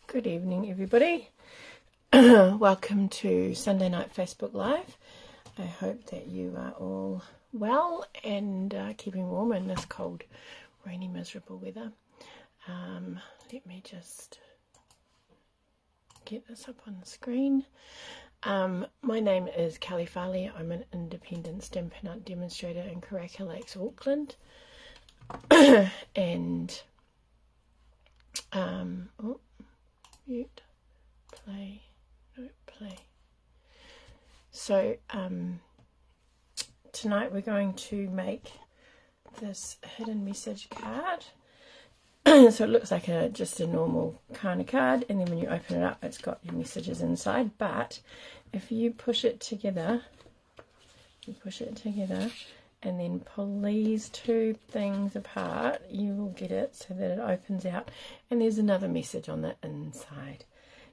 Good evening, everybody. Welcome to Sunday Night Facebook Live. I hope that you are all well and keeping warm in this cold, rainy, miserable weather. Let me just get this up on the screen. My name is Kelley Farley. I'm an independent Stampin art demonstrator in Karaka Lakes, Auckland. And mute, play, no, play. So tonight we're going to make this hidden message card. So it looks like just a normal kind of card, and then when you open it up it's got your messages inside, but if you push it together, and then pull these two things apart, you will get it so that it opens out, and there's another message on the inside.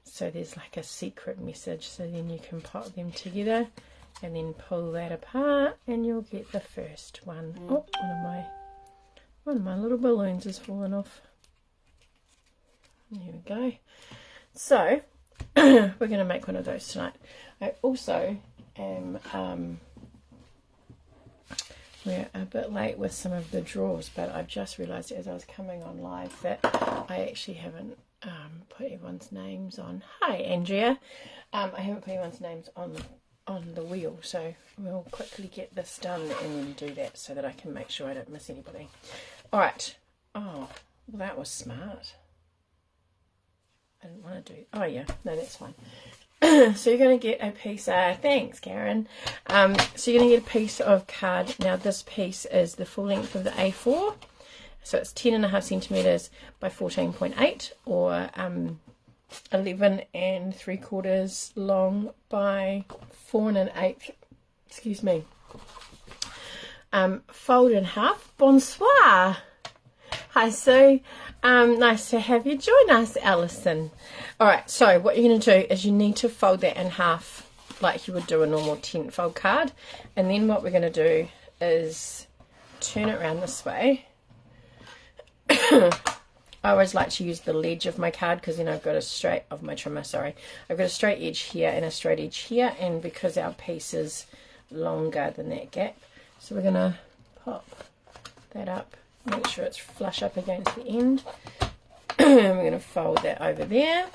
So there's like a secret message, so then you can pop them together and then pull that apart and you'll get the first one. Oh, one of my little balloons has fallen off. There we go. So we're going to make one of those tonight. I also am we're a bit late with some of the draws, but I've just realised as I was coming on live that I actually haven't put everyone's names on. Hi Andrea. I haven't put everyone's names on the wheel, so we'll quickly get this done and then do that so that I can make sure I don't miss anybody. Alright. Oh, well that was smart. I didn't want to do... Oh yeah, no, that's fine. So you're going to get a piece, thanks Karen, so you're going to get a piece of card. Now this piece is the full length of the A4, so it's 10.5 centimeters by 14.8, or 11 3/4 long by 4 1/8, excuse me. Fold in half. Bonsoir. Hi Sue, nice to have you join us, Alison. Alright, so what you're going to do is you need to fold that in half like you would do a normal 10 fold card, and then what we're going to do is turn it around this way. I always like to use the ledge of my card because then I've got a straight, of my trimmer, sorry, I've got a straight edge here and a straight edge here, and because our piece is longer than that gap, so we're going to pop that up. Make sure it's flush up against the end. We're going to fold that over there.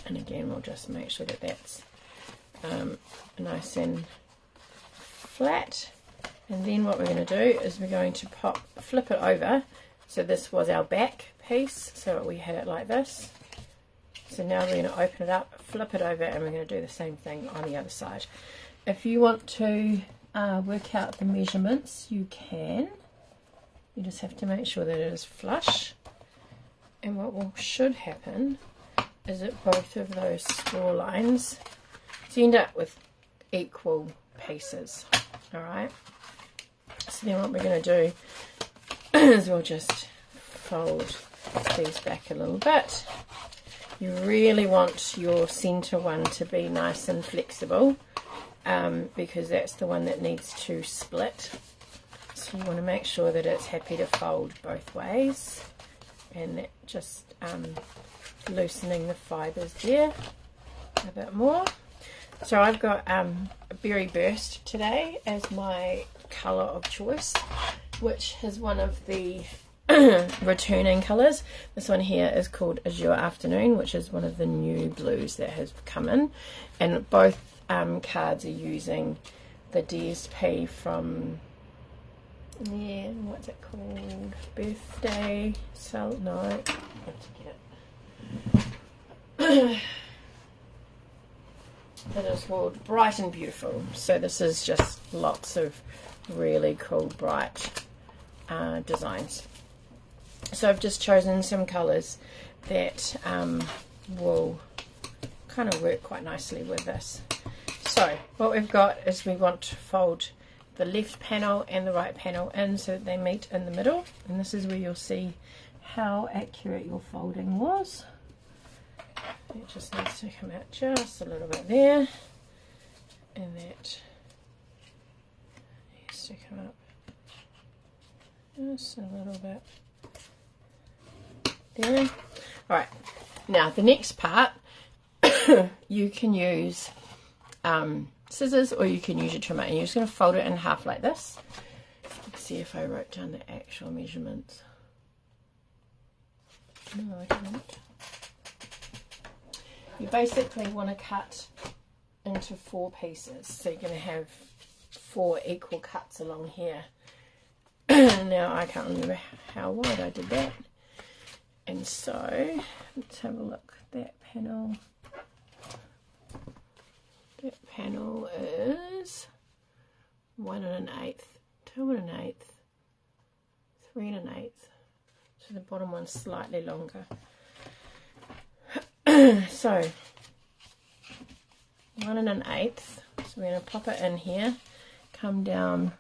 And again, we'll just make sure that that's nice and flat. And then what we're going to do is we're going to flip it over. So this was our back piece. So we had it like this. So now we're going to open it up, flip it over, and we're going to do the same thing on the other side. If you want to work out the measurements, you can. You just have to make sure that it is flush, and what should happen is that both of those score lines, so you end up with equal pieces. Alright, so then what we're going to do is we'll just fold these back a little bit. You really want your center one to be nice and flexible, because that's the one that needs to split. So you want to make sure that it's happy to fold both ways, and that just loosening the fibres there a bit more. So I've got Berry Burst today as my colour of choice, which is one of the returning colours. This one here is called Azure Afternoon, which is one of the new blues that has come in, and both cards are using the DSP from... yeah, what's it called? Birthday Cell? No, I have to get it. It is called Bright and Beautiful. So this is just lots of really cool bright designs. So I've just chosen some colours that will kind of work quite nicely with this. So what we've got is we want to fold the left panel and the right panel in so that they meet in the middle, and this is where you'll see how accurate your folding was. It just needs to come out just a little bit there, and that needs to come up just a little bit there. Alright, Now the next part, you can use scissors or you can use your trimmer, and you're just going to fold it in half like this. Let's see if I wrote down the actual measurements. No, I didn't. You basically want to cut into 4 pieces, so you're going to have 4 equal cuts along here. Now I can't remember how wide I did that, and so let's have a look. That panel is 1 1/8, 2 1/8, 3 1/8. So the bottom one's slightly longer. So 1 1/8. So we're going to pop it in here, come down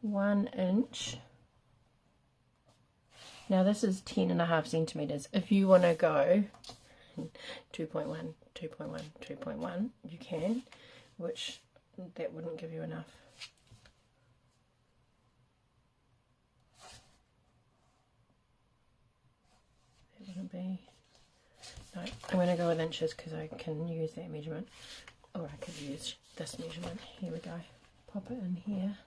1 inch. Now this is 10.5 centimeters. If you want to go 2.1, 2.1, 2.1, you can, which that wouldn't give you enough. That wouldn't be. No, I'm going to go with inches because I can use that measurement, or I could use this measurement. Here we go. Pop it in here.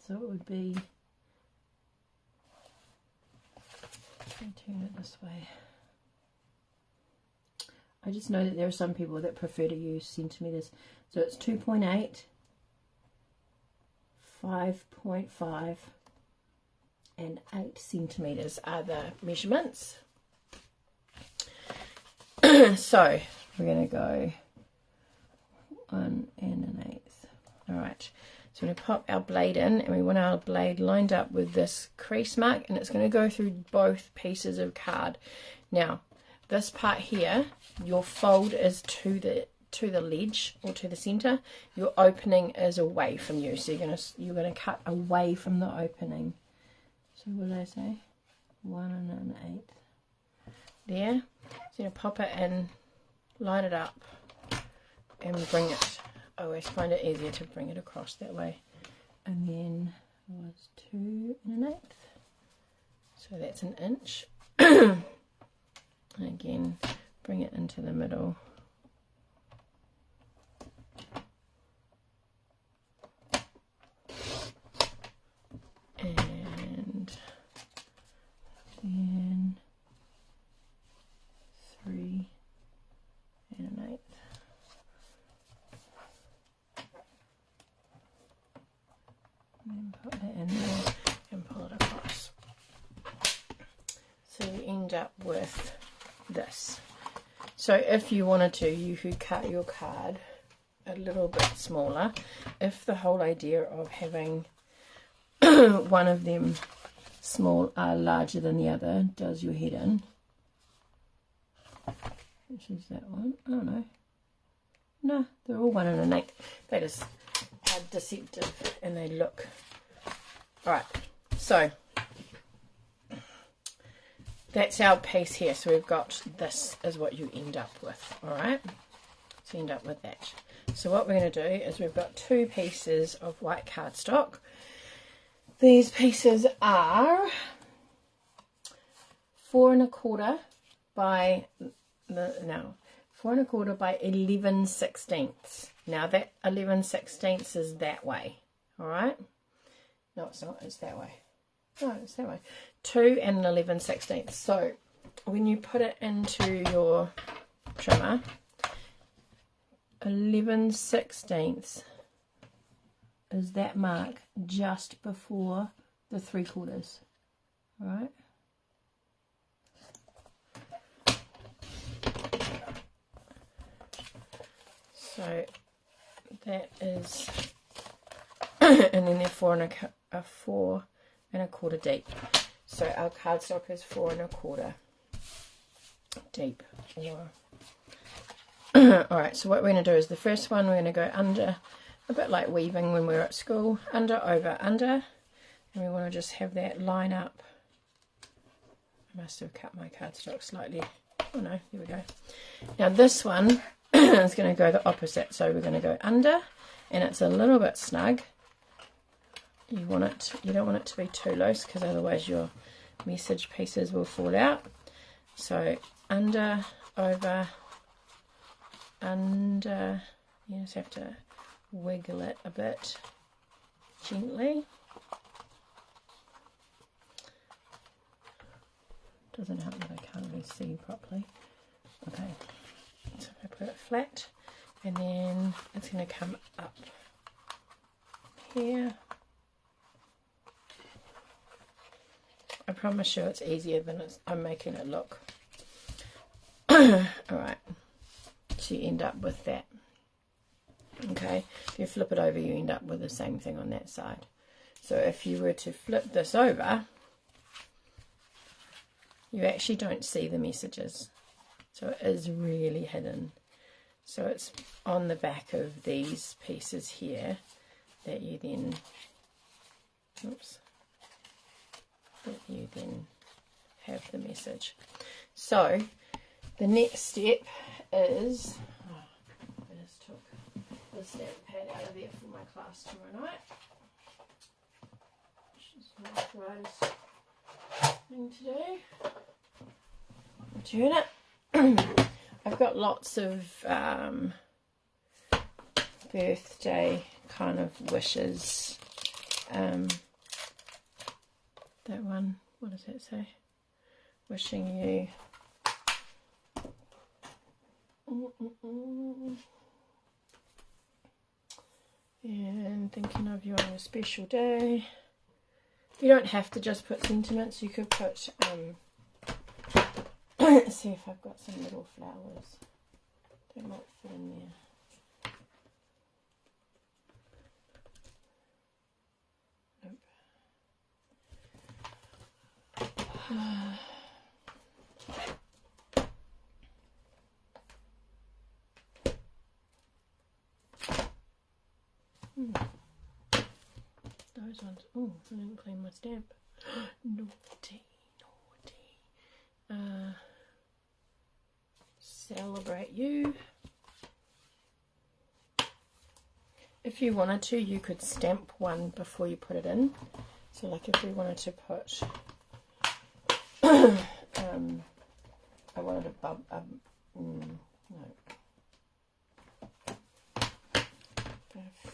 So it would be, turn it this way. I just know that there are some people that prefer to use centimeters. So it's 2.8, 5.5 and 8 centimeters are the measurements. So we're going to go 1 1/8. Alright, so we're going to pop our blade in, and we want our blade lined up with this crease mark, and it's going to go through both pieces of card. Now this part here, your fold is to the ledge or to the center. Your opening is away from you, so you're gonna cut away from the opening. So what did I say? 1 1/8 there. So you pop it in, line it up, and bring it. I always find it easier to bring it across that way. And then it was 2 1/8. So that's an inch. And again, bring it into the middle. And then 3 1/8. And then put that in there and pull it across. So you end up with this. So if you wanted to, you could cut your card a little bit smaller. If the whole idea of having one of them larger than the other does your head in. Which is that one? Oh no. No, they're all 1 1/8. They just are deceptive and they look. Alright, so that's our piece here. So we've got this is what you end up with. Alright, so you end up with that. So what we're going to do is we've got 2 pieces of white cardstock. These pieces are 4 1/4 by 4 1/4 by 11/16. Now that 11/16 is that way. Alright. No, it's not. It's that way. No, it's that way. 2 and 11/16. So when you put it into your trimmer, 11/16 is that mark just before the 3/4. Alright. So that is, and then they're 4 1/4 deep. So our cardstock is 4 1/4 deep. Alright, so what we're going to do is the first one we're going to go under, a bit like weaving when we were at school, under, over, under, and we want to just have that line up. I must have cut my cardstock slightly. Oh no, here we go. Now this one is going to go the opposite, so we're going to go under, and it's a little bit snug. You don't want it to be too loose because otherwise your message pieces will fall out. So under, over, under, you just have to wiggle it a bit gently. Doesn't help that I can't really see properly. Okay, so if I put it flat, and then it's going to come up here. I promise you it's easier than I'm making it look. Alright, so you end up with that. Okay, if you flip it over, you end up with the same thing on that side. So if you were to flip this over, you actually don't see the messages. So it is really hidden. So it's on the back of these pieces here that you then, oops, that you then have the message. So the next step is, I just took the stamp pad out of there for my class tomorrow night, which is not the brightest thing to do. Turn it. I've got lots of birthday kind of wishes. That one, what does that say? Wishing you and thinking of you on a special day. You don't have to just put sentiments, you could put let's see if I've got some little flowers that might fit in there. Those ones. Oh, I didn't clean my stamp. Naughty, naughty. Celebrate you. If you wanted to, you could stamp one before you put it in. So like if we wanted to put I wanted a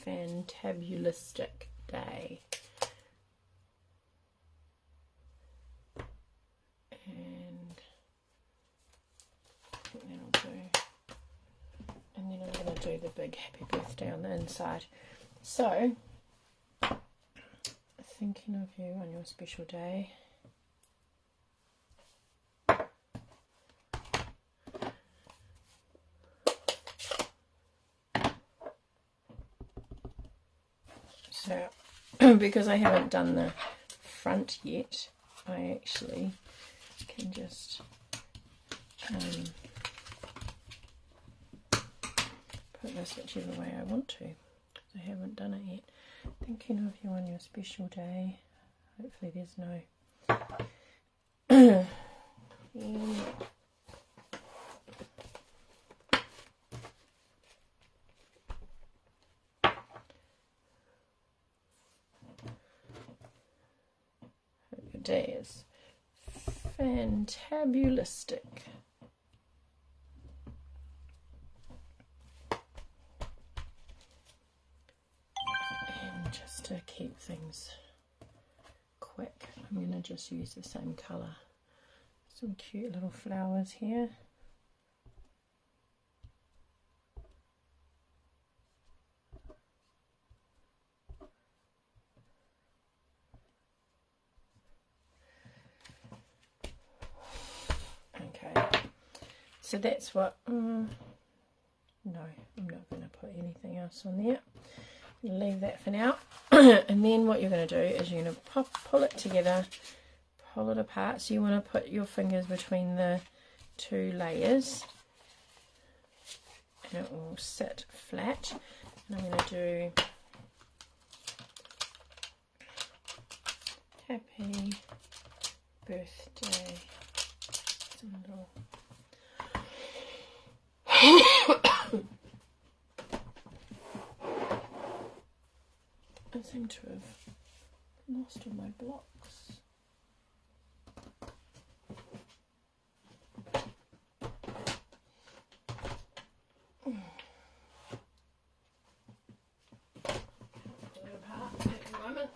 fantabulistic day, and I think that'll do. And then I'm going to do the big happy birthday on the inside. So, thinking of you on your special day. So, because I haven't done the front yet, I actually can just put this whichever way I want to. I haven't done it yet. Thinking of you on your special day. Hopefully there's no day is fantabulistic. And just to keep things quick, I'm going to just use the same colour. Some cute little flowers here. So that's what, no, I'm not going to put anything else on there. Leave that for now. And then what you're going to do is you're going to pull it together, pull it apart. So you want to put your fingers between the two layers and it will sit flat. And I'm going to do happy birthday. Some little I seem to have lost all my blocks.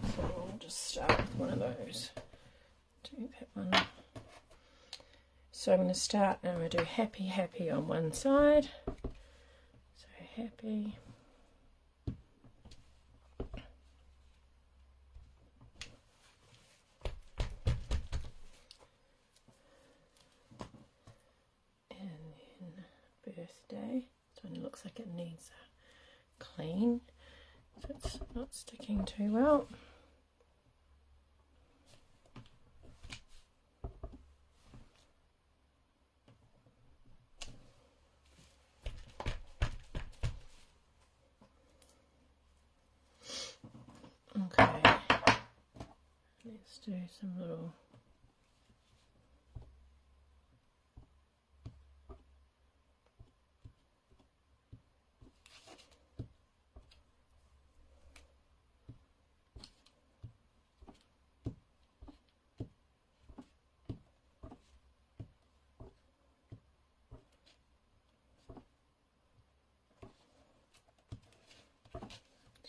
So we'll just start with one of those. Do that one. So I'm going to start and I'm going to do happy, happy on one side. So happy. Birthday. So it looks like it needs a clean, so it's not sticking too well. Okay, let's do some little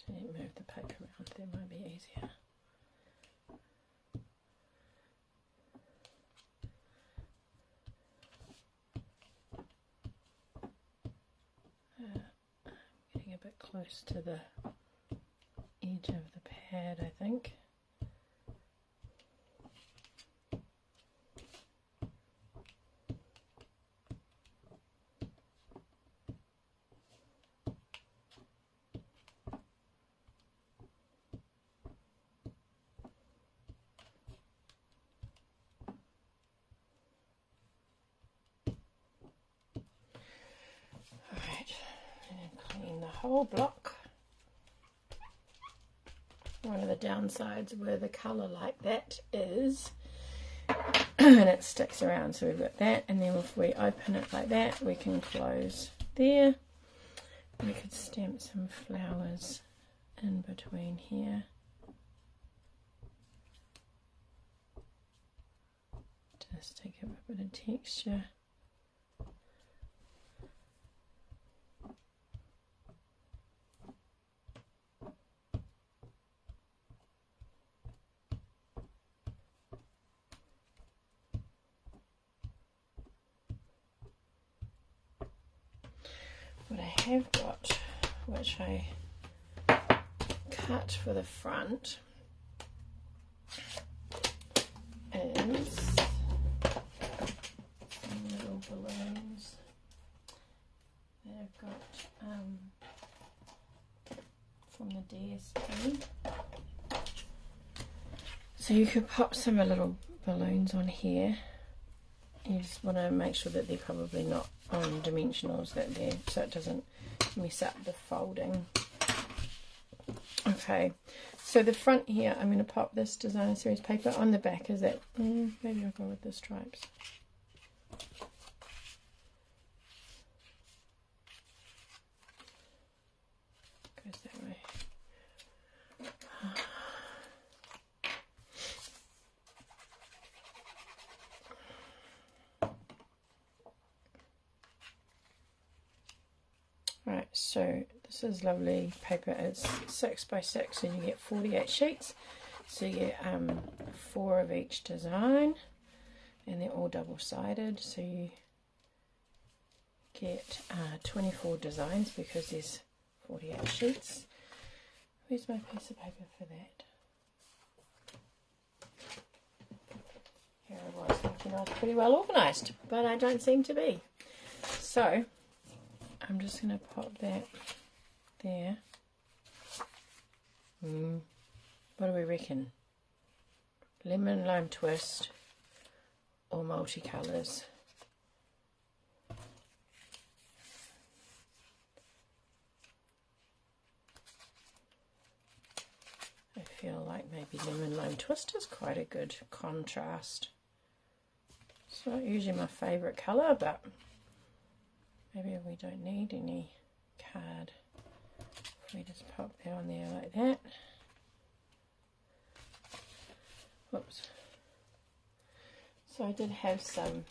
move the paper around, that might be easier. Getting a bit close to the edge of the pad, I think. Whole block. One of the downsides where the colour like that is and it sticks around, so we've got that, and then if we open it like that we can close there. We could stamp some flowers in between here. Just to give a bit of texture. What I have got, which I cut for the front, is some little balloons that I've got from the DSP. So you could pop some little balloons on here. You just want to make sure that they're probably not on dimensionals, that they're, so it doesn't mess up the folding. Okay, so the front here, I'm going to pop this designer series paper. On the back is that, maybe I'll go with the stripes. Goes that way. Right, so this is lovely paper. It's 6 by 6 and you get 48 sheets. So you get 4 of each design and they're all double-sided. So you get 24 designs because there's 48 sheets. Where's my piece of paper for that? Here I was thinking I was pretty well organised, but I don't seem to be. So I'm just going to pop that there. What do we reckon? Lemon lime twist or multicolours? I feel like maybe lemon lime twist is quite a good contrast. It's not usually my favourite colour, but maybe we don't need any card. If we just pop that on there like that. Whoops. So I did have some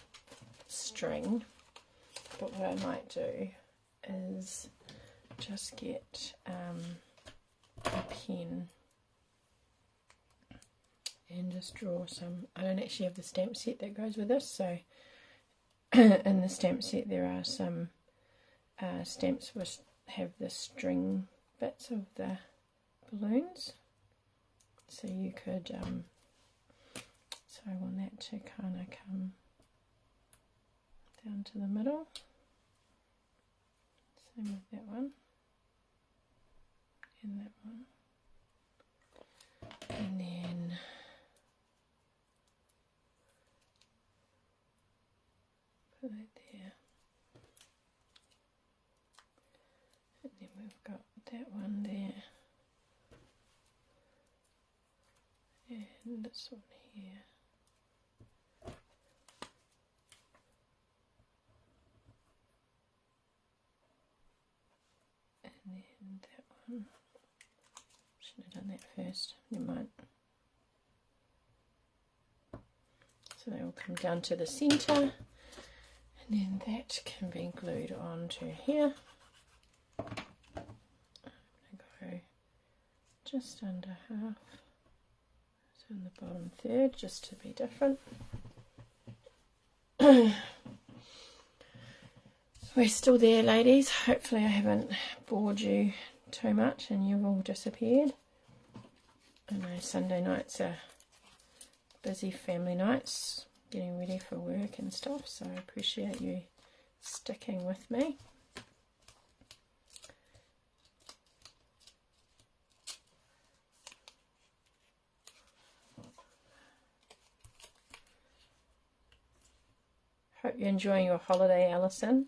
string, but what I might do is just get a pen and just draw some. I don't actually have the stamp set that goes with this, so in the stamp set there are some stamps which have the string bits of the balloons, so you could so I want that to kind of come down to the middle, same with that one and that one, and then put that there, and then we've got that one there, and this one here, and then that one. Should have done that first, never mind. So they will come down to the centre, and then that can be glued onto here. I'm going to go just under half, so in the bottom third, just to be different. We're still there, ladies. Hopefully I haven't bored you too much and you've all disappeared. I know Sunday nights are busy family nights, getting ready for work and stuff, so I appreciate you sticking with me. Hope you're enjoying your holiday, Alison.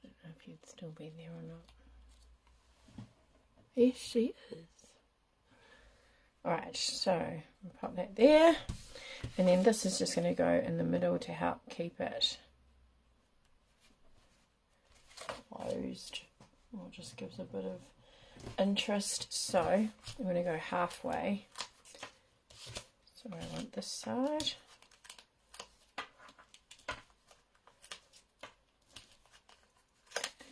I don't know if you'd still be there or not. Yes, she is. Alright, so I'll pop that there, and then this is just going to go in the middle to help keep it closed, or just gives a bit of interest. So I'm going to go halfway, so I want this side,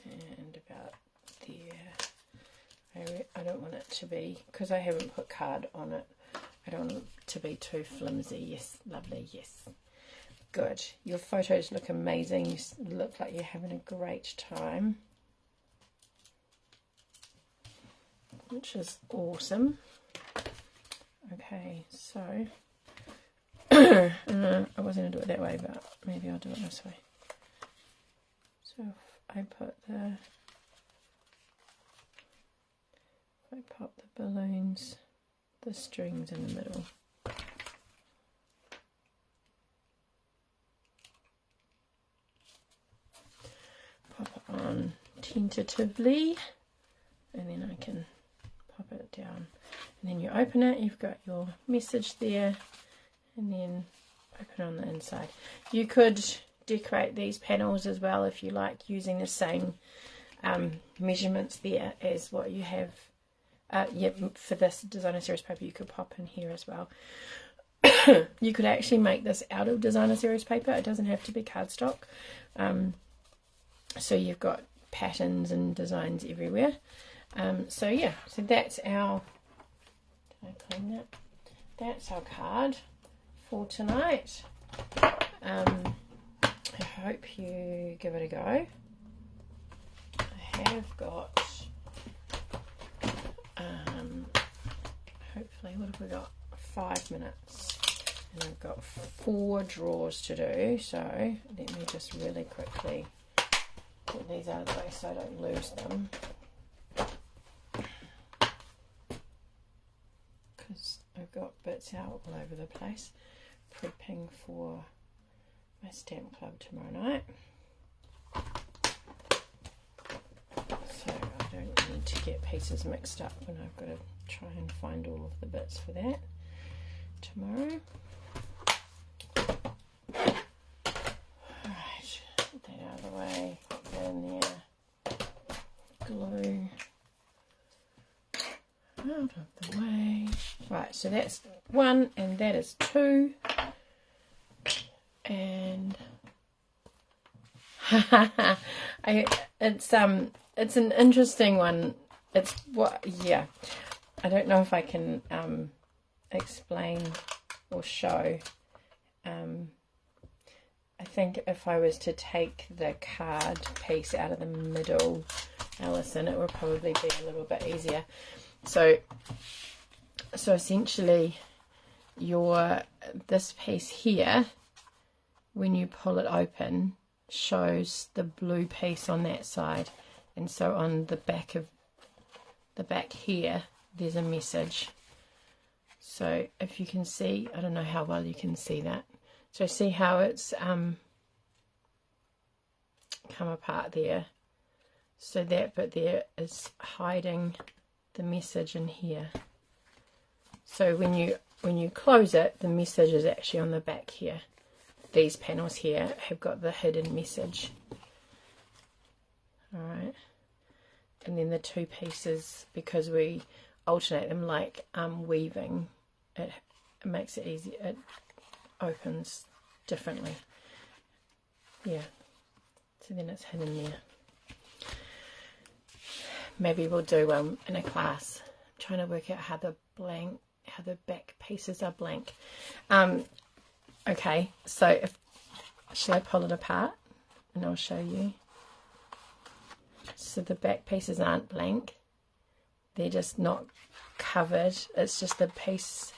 and about there. I don't want it to be, because I haven't put card on it, I don't want it to be too flimsy. Yes, lovely, yes. Good. Your photos look amazing. You look like you're having a great time, which is awesome. Okay, so I was going to do it that way, but maybe I'll do it this way. So if I put the I pop the balloons, the strings in the middle. Pop it on tentatively, and then I can pop it down. And then you open it, you've got your message there, and then open on the inside. You could decorate these panels as well if you like, using the same measurements there as what you have. For this designer series paper, you could pop in here as well. You could actually make this out of designer series paper. It doesn't have to be cardstock. So you've got patterns and designs everywhere. So yeah, so that's our, did I clean that? That's our card for tonight. I hope you give it a go. I have got hopefully, what have we got? 5 minutes, and I've got 4 drawers to do, so let me just really quickly get these out of the way so I don't lose them, because I've got bits out all over the place prepping for my stamp club tomorrow night. So I don't need to get pieces mixed up when I've got to try and find all of the bits for that tomorrow. Alright, get that out of the way, put that in there, glue out of the way. Right, so that's 1 and that is 2, and it's an interesting one. It's what, yeah, I don't know if I can explain or show. I think if I was to take the card piece out of the middle, Alison, it would probably be a little bit easier. So essentially this piece here, when you pull it open, shows the blue piece on that side, and so on the back here there's a message. So if you can see, I don't know how well you can see that. So see how it's come apart there. So that bit there is hiding the message in here. So when you close it, the message is actually on the back here. These panels here have got the hidden message. Alright. And then the two pieces, because we alternate them like weaving, it makes it easy. It opens differently. Yeah. So then it's hidden there. Maybe we'll do in a class. I'm trying to work out how the back pieces are blank. Okay, so shall I pull it apart and I'll show you. So the back pieces aren't blank. They're just not covered. It's just the piece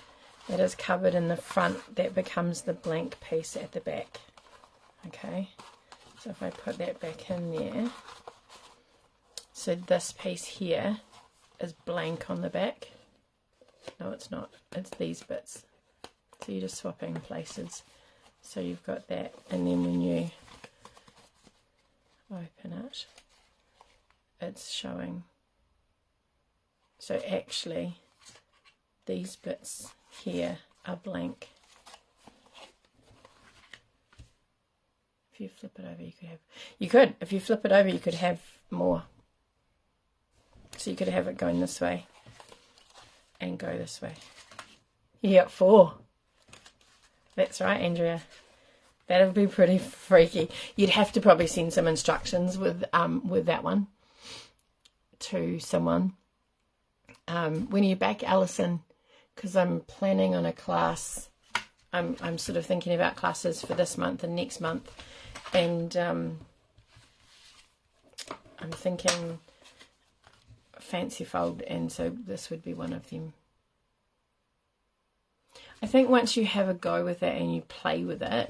that is covered in the front that becomes the blank piece at the back. Okay, so if I put that back in there, so this piece here is blank on the back. No, it's not. It's these bits. So you're just swapping places. So you've got that, and then when you open it, it's showing. So actually, these bits here are blank. If you flip it over, if you flip it over, you could have more. So you could have it going this way and go this way. You got 4. That's right, Andrea. That would be pretty freaky. You'd have to probably send some instructions with that one to someone. When are you back, Alison? Because I'm planning on a class. I'm sort of thinking about classes for this month and next month, and I'm thinking fancy fold, and so this would be one of them. I think once you have a go with it and you play with it,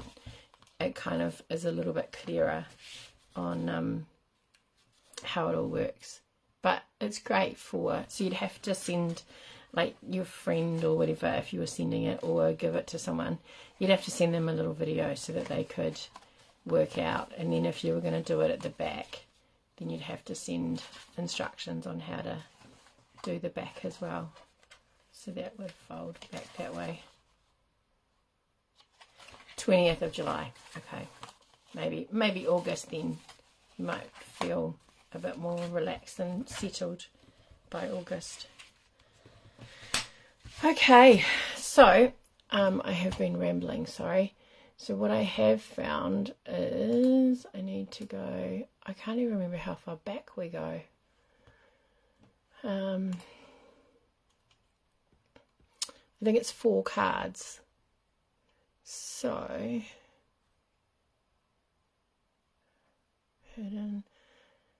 it kind of is a little bit clearer on how it all works. But it's great so you'd have to send, like, your friend or whatever, if you were sending it, or give it to someone, you'd have to send them a little video so that they could work out. And then if you were going to do it at the back, then you'd have to send instructions on how to do the back as well. So that would fold back that way. 20th of July. Okay. Maybe August then. You might feel a bit more relaxed and settled by August. Okay, so I have been rambling, sorry. So what I have found is I need to go, I can't even remember how far back we go. I think it's 4 cards. So, hidden,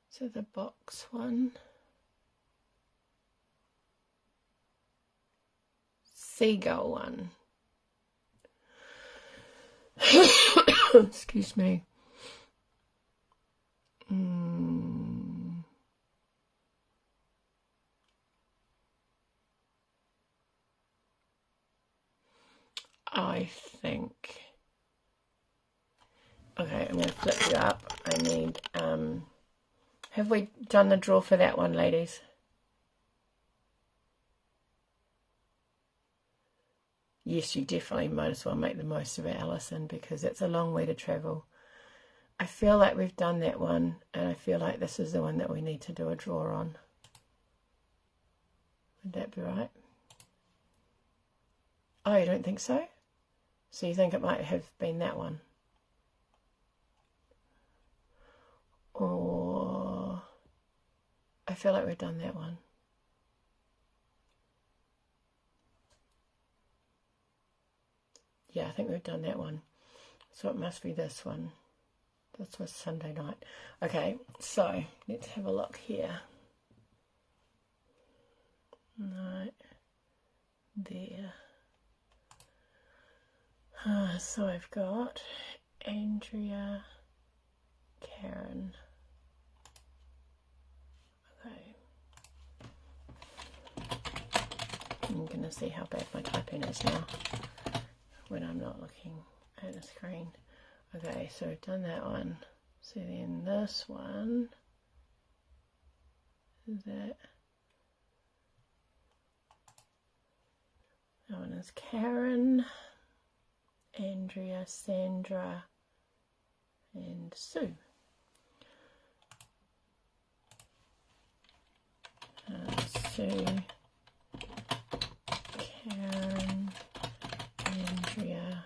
so the box one. Seagull one. Excuse me. I think. Okay, I'm going to flip you up. I need. Have we done the draw for that one, ladies? Yes, you definitely might as well make the most of it, Alison, because it's a long way to travel. I feel like we've done that one, and I feel like this is the one that we need to do a draw on. Would that be right? Oh, you don't think so? So you think it might have been that one? Or I feel like we've done that one. I feel like we've done that one. yeah, I think we've done that one. So it must be this one. This was Sunday night. Okay, so let's have a look here. Right there. So I've got Andrea, Karen. Okay. I'm going to see how bad my typing is now when I'm not looking at the screen. Okay, so I've done that one. So then this one is that. That one is Karen, Andrea, Sandra, and Sue. Sue, Karen, Andrea.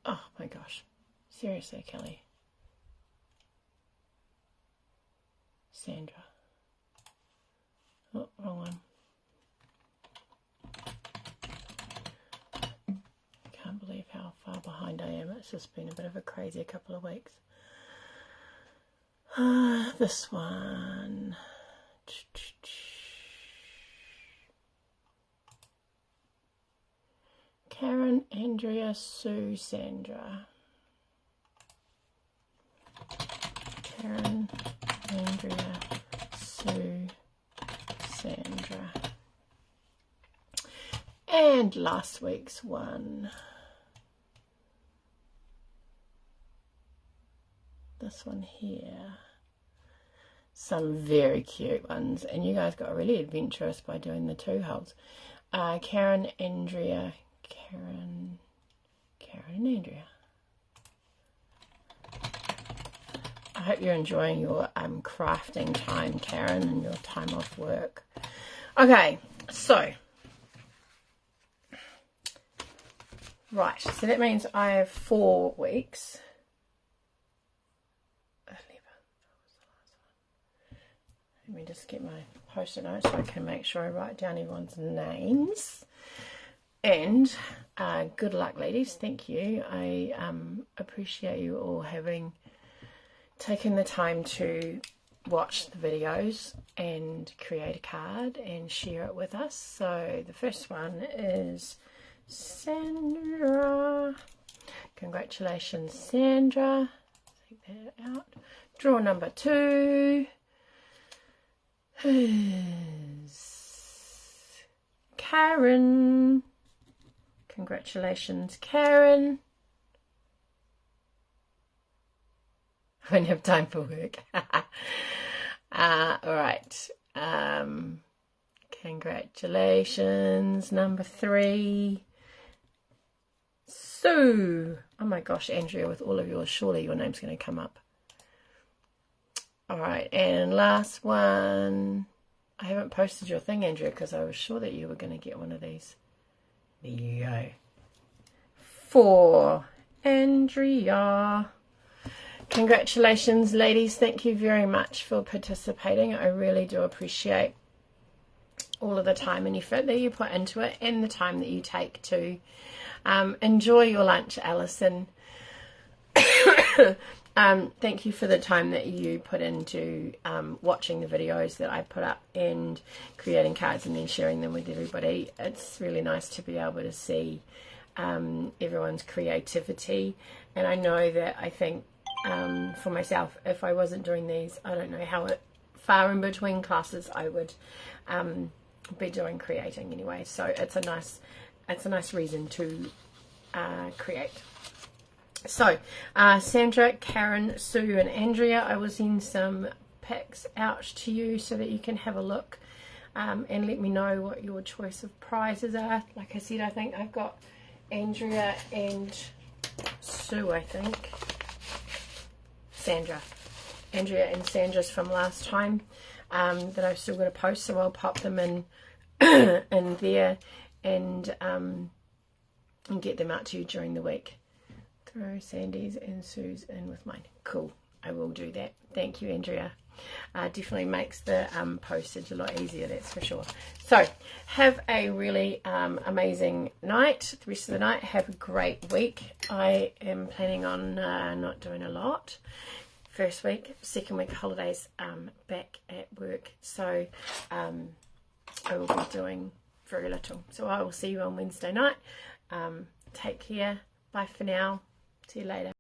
Oh my gosh. Seriously, Kelley. Sandra. Oh, wrong one. Can't believe how far behind I am. It's just been a bit of a crazy couple of weeks. This one. Karen, Andrea, Sue, Sandra. Karen, Andrea, Sue, Sandra. And last week's one. This one here. Some very cute ones. And you guys got really adventurous by doing the 2 holes. Karen, Andrea, Karen, and Andrea. I hope you're enjoying your crafting time, Karen, and your time off work. Okay, so right, so that means I have 4 weeks. 11. Let me just get my post-it notes so I can make sure I write down everyone's names. And good luck, ladies. Thank you. I appreciate you all having taken the time to watch the videos and create a card and share it with us. So the first one is Sandra. Congratulations, Sandra. Take that out. Draw number 2 is Karen. Congratulations, Karen. I don't have time for work. All right. Congratulations, number 3. Sue. Oh my gosh, Andrea, with all of yours, surely your name's going to come up. All right, and last one. I haven't posted your thing, Andrea, because I was sure that you were going to get one of these. There you go. 4, Andrea. Congratulations, ladies. Thank you very much for participating. I really do appreciate all of the time and effort that you put into it and the time that you take to enjoy your lunch, Alison. Thank you for the time that you put into watching the videos that I put up and creating cards and then sharing them with everybody. It's really nice to be able to see everyone's creativity, and I know that I think for myself, if I wasn't doing these, I don't know how far in between classes I would be doing creating anyway. So it's a nice reason to create. So Sandra, Karen, Sue and Andrea, I will send some packs out to you so that you can have a look and let me know what your choice of prizes are. Like I said, I think I've got Andrea and Sue, I think. Andrea and Sandra's from last time that I've still got to post, so I'll pop them in in there and get them out to you during the week. Throw Sandy's and Sue's in with mine. Cool. I will do that. Thank you, Andrea. Definitely makes the postage a lot easier, that's for sure. So have a really amazing night, the rest of the night. Have a great week. I am planning on not doing a lot. First week, second week holidays, back at work, so I will be doing very little. So I will see you on Wednesday night. Take care. Bye for now. See you later.